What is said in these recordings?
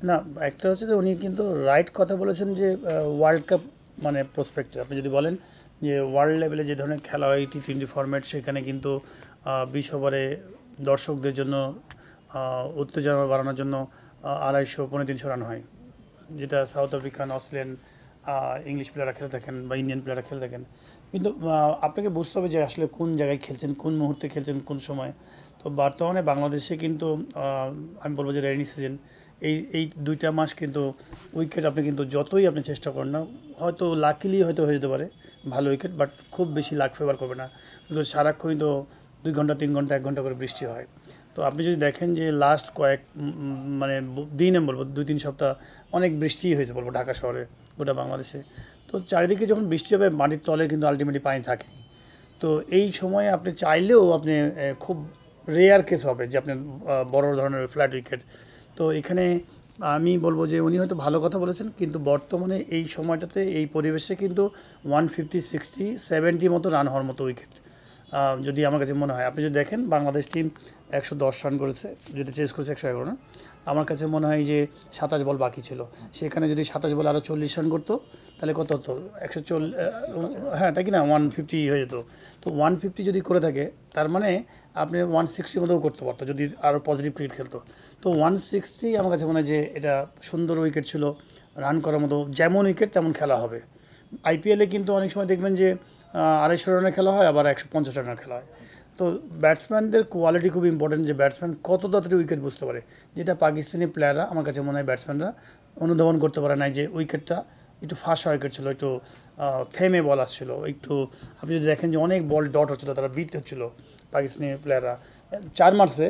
না, একটা হচ্ছে যে উনি কিন্তু রাইট কথা বলেছেন যে ওয়ার্ল্ড কাপ মানে প্রসপেক্টে আপনি যদি বলেন যে ওয়ার্ল্ড লেভেলে যে ধরনের খেলা হয় T20 ফরম্যাট, সেখানে কিন্তু 20 ওভারে দর্শকদের জন্য উত্তেজনা বাড়ানোর জন্য 250-300 রান হয়, যেটা সাউথ আফ্রিকান, অস্ট্রেলিয়ান, ইংলিশ প্লেয়াররা খেলে থাকেন বা ইন্ডিয়ান প্লেয়াররা খেলে থাকেন। কিন্তু আপনাকে বুঝতে হবে যে আসলে কোন জায়গায় খেলছেন, কোন মুহূর্তে খেলছেন, কোন সময়। তো বর্তমানে বাংলাদেশে কিন্তু আমি বলবো যে রেইনি সিজন, এই 2টা মাস কিন্তু উইকেট আপনি কিন্তু যতই আপনি চেষ্টা করেন না, হয়তো লাকিলি হয়তো হয়ে যেতে পারে ভালো উইকেট, বাট খুব বেশি লাক ফেভার করবে না। কিন্তু সারাক্ষণই তো 2 ঘন্টা 3 ঘন্টা 1 ঘন্টা করে বৃষ্টি হয়। তো আপনি যদি দেখেন যে লাস্ট কয়েক মানে দিন আমি বলবো 2-3 সপ্তাহ অনেক বৃষ্টি হয়েছে বলবো ঢাকা শহরে, গোটা বাংলাদেশে। তো চারিদিকে যখন বৃষ্টি হবে মাটির তলে কিন্তু আলটিমেটলি পানি থাকে। তো এই সময়ে আপনি চাইলেও আপনি খুব রেয়ার কেস হবে যে আপনি বড় ধরনের ফ্ল্যাট উইকেট। তো এখানে আমি বলবো যে উনি হয়তো ভালো কথা বলেছেন, কিন্তু বর্তমানে এই সময়টাতে এই পরিবেশে কিন্তু 150, 60, 70 মতো রান হওয়ার মতো উইকেট যদি আমার কাছে মনে হয়। আপনি যদি দেখেন বাংলাদেশ টিম 110 রান করেছে, যেটা চেস করেছে 111 না। আমার কাছে মনে হয় যে 27 বল বাকি ছিল, সেখানে যদি 27 বলে আরও 40 রান করতো তাহলে কত হতো? 140, হ্যাঁ তাই কি না, 150 হয়ে যেত। তো 150 যদি করে থাকে তার মানে আপনি 160 মধ্যেও করতে পারতো যদি আরও পজিটিভ ক্রিকেট খেলতো। তো 160 আমার কাছে মনে হয় যে এটা সুন্দর উইকেট ছিল, রান করার মতো, যেমন উইকেট তেমন খেলা হবে। আইপিএলে কিন্তু অনেক সময় দেখবেন যে 250 রানের খেলা হয়, আবার 150 রানের খেলা হয়। তো ব্যাটসম্যানদের কোয়ালিটি খুব ইম্পর্টেন্ট, যে ব্যাটসম্যান কত তাড়াতাড়ি উইকেট বুঝতে পারে, যেটা পাকিস্তানি প্লেয়াররা আমার কাছে মনে হয় ব্যাটসম্যানরা অনুধাবন করতে পারে না। যে উইকেটটা একটু ফাস্ট উইকেট ছিল, একটু থেমে বল আসছিল একটু। আপনি যদি দেখেন যে অনেক বল ডট হচ্ছিলো, তারা বিট হচ্ছিলো পাকিস্তানি প্লেয়াররা 4 মার্চে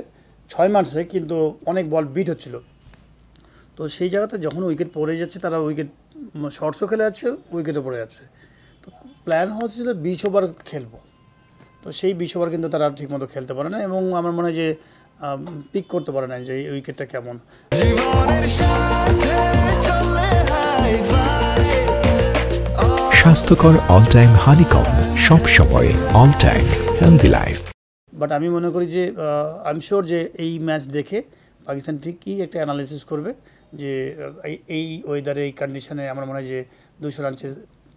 6 মার্চে, কিন্তু অনেক বল বিট হচ্ছিলো। তো সেই জায়গাতে যখন উইকেট পড়ে যাচ্ছে, তারা উইকেট শর্টসও খেলে যাচ্ছে, উইকেটও পড়ে যাচ্ছে। তো প্ল্যান হচ্ছিল 20 ওভার খেলবো, তো সেই 20 ওভার কিন্তু তারা ঠিকমতো খেলতে পারে না, এবং আমার মনে হয় যে পিক করতে পারে না যে এই উইকেটটা কেমন। স্বাস্থ্যকর অল টাইম হানিকম, সব সময় all time healthy life. But আমি মনে করি যে আই এম শিওর যে এই ম্যাচ দেখে পাকিস্তান ঠিকই একটা অ্যানালিসিস করবে যে এই ওয়েদারে, এই কন্ডিশনে আমার মনে হয় যে 200 রান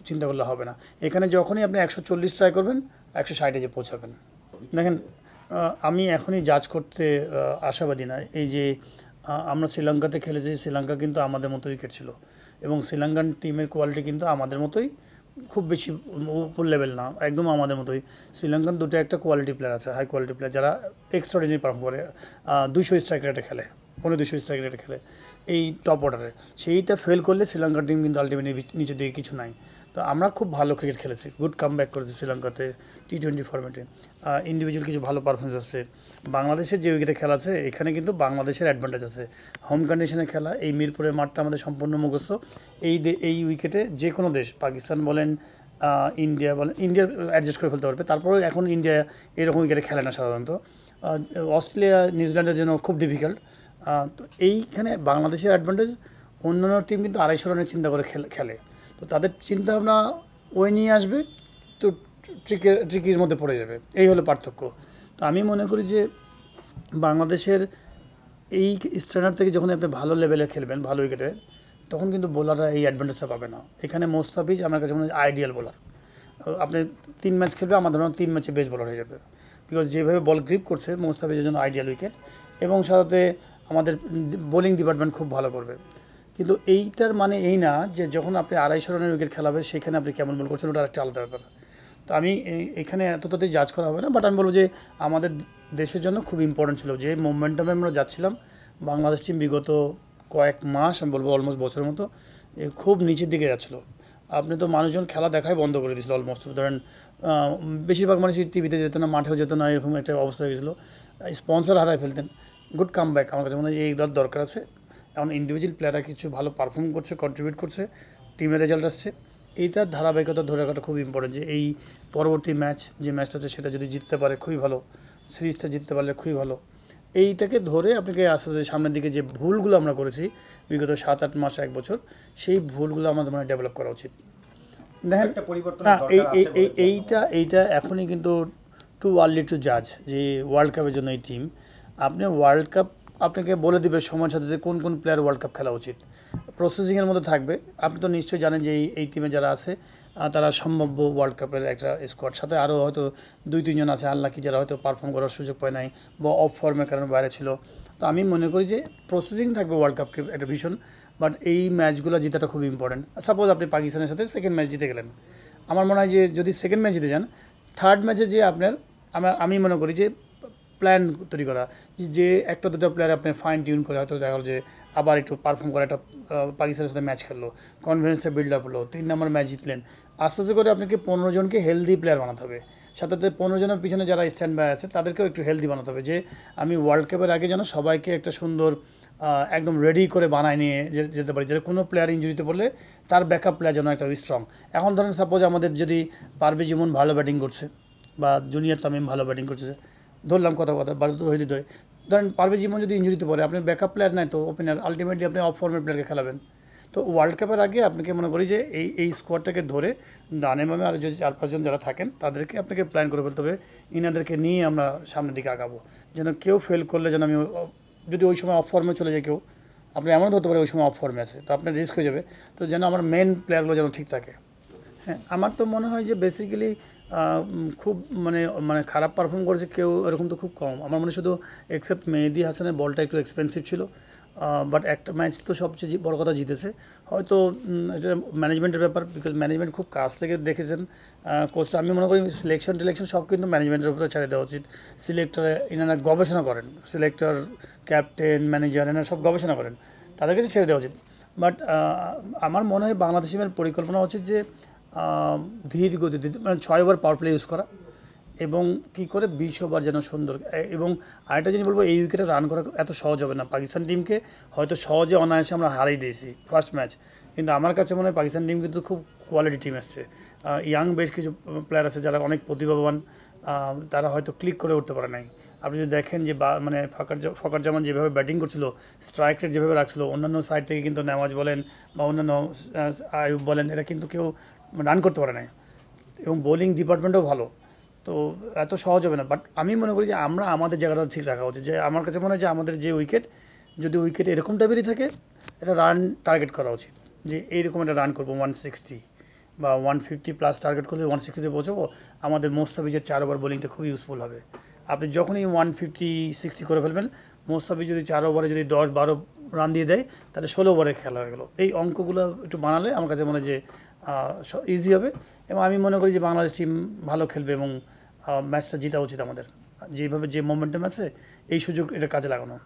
চিন্তা করলে হবে না। এখানে যখনই আপনি 140 ট্রাই করবেন, 160-এ যে পৌঁছাবেন। দেখেন, আমি এখনই জাজ করতে আশাবাদী না। এই যে আমরা শ্রীলঙ্কাতে খেলেছি, শ্রীলঙ্কা কিন্তু আমাদের মতো উইকেট ছিল, এবং শ্রীলঙ্কান টিমের কোয়ালিটি কিন্তু আমাদের মতোই, খুব বেশি উপর লেভেল না, একদম আমাদের মতোই। শ্রীলঙ্কান দুটো একটা কোয়ালিটি প্লেয়ার আছে, হাই কোয়ালিটি প্লেয়ার, যারা এক্সট্রাঅর্ডিনারি পারফর্ম করে। 200 স্ট্রাইক রেটে খেলে, 200 স্ট্রাইক রেটে খেলে এই টপ অর্ডারে। সেইটা ফেল করলে শ্রীলঙ্কার টিম কিন্তু আলটিমেটলি নিচের দিকে কিছু নাই। তো আমরা খুব ভালো ক্রিকেট খেলেছি, গুড কাম ব্যাক করেছি শ্রীলঙ্কাতে T20 ফরম্যাটে। ইন্ডিভিজুয়াল কিছু ভালো পারফরমেন্স আছে। বাংলাদেশের যে উইকেটে খেলা আছে, এখানে কিন্তু বাংলাদেশের অ্যাডভান্টেজ আছে। হোম কন্ডিশনে খেলা, এই মিরপুরের মাঠটা আমাদের সম্পূর্ণ মুখস্থ। এই উইকেটে যে কোনো দেশ, পাকিস্তান বলেন, ইন্ডিয়া বলেন, ইন্ডিয়া অ্যাডজাস্ট করে ফেলতে পারবে। তারপরেও এখন ইন্ডিয়া এরকম উইকেটে খেলে না সাধারণত। অস্ট্রেলিয়া, নিউজিল্যান্ডের জন্য খুব ডিফিকাল্ট। তো এইখানে বাংলাদেশের অ্যাডভান্টেজ, অন্যান্য টিম কিন্তু 250 রানের চিন্তা করে খেলে। তো তাদের চিন্তাভাবনা ওই নিয়ে আসবে, তো ট্রিকের মধ্যে পড়ে যাবে, এই হলো পার্থক্য। তো আমি মনে করি যে বাংলাদেশের এই স্ট্যান্ডার্ড থেকে যখন আপনি ভালো লেভেলে খেলবেন, ভালো উইকেটে, তখন কিন্তু বোলাররা এই অ্যাডভান্টেজটা পাবে না। এখানে মোস্তাফিজ আমার কাছে মনে হয় আইডিয়াল বোলার। আপনি 3 ম্যাচ খেলবে, আমার ধরুন 3 ম্যাচে বেস্ট বোলার হয়ে যাবে, বিকজ যেভাবে বল গ্রিপ করছে মোস্তাফিজের জন্য আইডিয়াল উইকেট। এবং সাথে আমাদের বোলিং ডিপার্টমেন্ট খুব ভালো করবে। কিন্তু এইটার মানে এই না যে যখন আপনি 250 রানের উইকেট খেলাবে সেখানে আপনি কেমন বল করছেন, ওটা একটা আলাদা ব্যাপার। তো আমি এখানে এতটাতেই জাজ করা হবে না, বাট আমি বলবো যে আমাদের দেশের জন্য খুব ইম্পর্টেন্ট ছিল যে মোমেন্টামে আমরা যাচ্ছিলাম। বাংলাদেশ টিম বিগত কয়েক মাস, আমি বলবো অলমোস্ট বছরের মতো, খুব নিচের দিকে যাচ্ছিলো। আপনি তো মানুষজন খেলা দেখাই বন্ধ করে দিয়েছিল অলমোস্ট। ধরেন বেশিরভাগ মানুষই টিভিতে যেত না, মাঠেও যেত না, এরকম একটা অবস্থা হয়ে গেছিলো। স্পন্সর হারায় ফেলতেন। গুড কাম ব্যাক আমার কাছে মনে হয় এই দরকার আছে। এখন ইন্ডিভিজুয়াল প্লেয়াররা কিছু ভালো পারফর্ম করছে, কন্ট্রিবিউট করছে, টিমের রেজাল্ট আসছে। এইটার ধারাবাহিকতা ধরে রাখাটা খুব ইম্পর্টেন্ট, যে এই পরবর্তী ম্যাচ যে ম্যাচটা আছে সেটা যদি জিততে পারে খুবই ভালো, সিরিজটা জিততে পারলে খুবই ভালো। এইটাকে ধরে আপনাকে আস্তে আস্তে সামনের দিকে যে ভুলগুলো আমরা করেছি বিগত 7-8 মাস 1 বছর, সেই ভুলগুলো আমাদের মানে ডেভেলপ করা উচিত। দেখেন, না এইটা এখনই কিন্তু টু আর্লি টু জাজ যে ওয়ার্ল্ড কাপের জন্য এই টিম। আপনি ওয়ার্ল্ড কাপ আপনাকে বলে দিবে সময়ের সাথে যে কোন কোন প্লেয়ার ওয়ার্ল্ড কাপ খেলা উচিত, প্রসেসিংয়ের মধ্যে থাকবে। আপনি তো নিশ্চয়ই জানেন যে এই টিমে যারা আছে তারা সম্ভাব্য ওয়ার্ল্ড কাপের একটা স্কোয়াড, সাথে আরও হয়তো 2-3 জন আছে আনলাকি যারা হয়তো পারফর্ম করার সুযোগ পায় নাই বা অফ ফর্মের কারণে বাইরে ছিল। তো আমি মনে করি যে প্রসেসিং থাকবে ওয়ার্ল্ড কাপকে একটা ভীষণ, বাট এই ম্যাচগুলো জিতাটা খুব ইম্পর্টেন্ট। সাপোজ আপনি পাকিস্তানের সাথে সেকেন্ড ম্যাচ জিতে গেলেন, আমার মনে হয় যে যদি সেকেন্ড ম্যাচ জিতে যান, থার্ড ম্যাচে যে আপনার আমি মনে করি যে প্ল্যান তৈরি করা, যে একটা দুটো প্লেয়ার আপনি ফাইন টিউন করে হয়তো দেখা গেল যে আবার একটু পারফর্ম করে একটা পাকিস্তানের সাথে ম্যাচ খেললো, কনফিডেন্সটা বিল্ড আপ হলো, 3 নম্বর ম্যাচ জিতলেন, আস্তে আস্তে করে আপনাকে 15 জনকে হেলদি প্লেয়ার বানাতে হবে। সাথে 15 জনের পিছনে যারা স্ট্যান্ড বাই আছে তাদেরকেও একটু হেলদি বানাতে হবে, যে আমি ওয়ার্ল্ড কাপের আগে যেন সবাইকে একটা সুন্দর একদম রেডি করে বানায় নিয়ে যেতে পারি, যে কোনো প্লেয়ার ইঞ্জুরিতে পড়লে তার ব্যাকআপ প্লেয়ার যেন একটা স্ট্রং। এখন ধরেন সাপোজ আমাদের যদি পারভেজ ইমন ভালো ব্যাটিং করছে বা জুনিয়র তামিম ভালো ব্যাটিং করছে, ধরলাম কথা বারুদুর হৃদয়, ধরেন পারভেজ ইমন যদি ইঞ্জুরিতে পড়ে, আপনার ব্যাকআপ প্লেয়ার নাই তো ওপেনার, আলটিমেটলি আপনি অফ ফর্মের প্লেয়ারকে খেলাবেন। তো ওয়ার্ল্ড কাপের আগে আপনাকে মনে করি যে এই স্কোয়াডটাকে ধরে ডানে বামে আর যদি 4-5 জন যারা থাকেন তাদেরকে আপনাকে প্ল্যান করে ফেলতে হবে, ইনাদেরকে নিয়ে আমরা সামনের দিকে আগাবো, যেন কেউ ফেল করলে যেন আমি যদি ওই সময় অফ ফর্মে চলে যায় কেউ, আপনি এমন হতে পারে ওই সময় অফ ফর্মে আছে তো আপনার রিস্ক হয়ে যাবে, তো যেন আমার মেন প্লেয়ারগুলো যেন ঠিক থাকে। হ্যাঁ, আমার তো মনে হয় যে বেসিক্যালি খুব মানে খারাপ পারফর্ম করেছে কেউ এরকম তো খুব কম। আমার মনে হয় শুধু এক্সেপ্ট মেহেদী হাসানের বলটা একটু এক্সপেন্সিভ ছিল, বাট একটা ম্যাচ তো সবচেয়ে বড় কথা জিতেছে। হয়তো এটা ম্যানেজমেন্টের ব্যাপার, বিকজ ম্যানেজমেন্ট খুব কাছ থেকে দেখেছেন কোচটা। আমি মনে করি টিলেকশন সব কিন্তু ম্যানেজমেন্টের উপরে ছেড়ে দেওয়া উচিত। সিলেক্টরে এনারা গবেষণা করেন, সিলেক্টর, ক্যাপ্টেন, ম্যানেজার এনারা সব গবেষণা করেন, তাদের কাছে ছেড়ে দেওয়া উচিত। বাট আমার মনে হয় বাংলাদেশ টিমের পরিকল্পনা উচিত যে ধীর গতিতে মানে 6 ওভার পাওয়ার প্লে ইউজ করা, এবং কি করে 20 ওভার যেন সুন্দর। এবং আরেকটা জিনিস বলবো, এই উইকেটে রান করা এত সহজ হবে না। পাকিস্তান টিমকে হয়তো সহজে অনায়াসে আমরা হারিয়ে দিয়েছি ফার্স্ট ম্যাচ, কিন্তু আমার কাছে মনে হয় পাকিস্তান টিম কিন্তু খুব কোয়ালিটি টিম এসছে। ইয়াং বেশ কিছু প্লেয়ার আছে যারা অনেক প্রতিভাবান, তারা হয়তো ক্লিক করে উঠতে পারে নাই। আপনি যদি দেখেন যে মানে ফকর জামান যেভাবে ব্যাটিং করছিল, স্ট্রাইক রেট যেভাবে রাখছিল, অন্যান্য সাইড থেকে কিন্তু নেওয়াজ বলেন বা অন্যান্য আয়ুব বলেন, এরা কিন্তু কেউ রান করতে পারে নাই, এবং বোলিং ডিপার্টমেন্টও ভালো। তো এত সহজ হবে না, বাট আমি মনে করি যে আমরা আমাদের জায়গাটা ঠিক রাখা উচিত। যে আমার কাছে মনে হয় যে আমাদের যে উইকেট, যদি উইকেট এরকম টাইপেরই থাকে, এটা রান টার্গেট করা উচিত, যে এইরকম একটা রান করবো 160 বা 150 প্লাস টার্গেট করলে 160-তে পৌঁছাবো। আমাদের মোস্তাফিজের 4 ওভার বোলিংটা খুব ইউজফুল হবে। আপনি যখনই 150-60 করে ফেলবেন, মোস্তাফিজ যদি 4 ওভারে যদি 10-12 রান দিয়ে দেয়, তাহলে 16 ওভারে খেলা হয়ে গেলো। এই অঙ্কগুলো একটু বানালে আমার কাছে মনে হয় যে ইজি হবে, এবং আমি মনে করি যে বাংলাদেশ টিম ভালো খেলবে এবং ম্যাচটা জেতা উচিত আমাদের। যেভাবে যে মোমেন্টাম আছে, এই সুযোগ এটা কাজে লাগানো।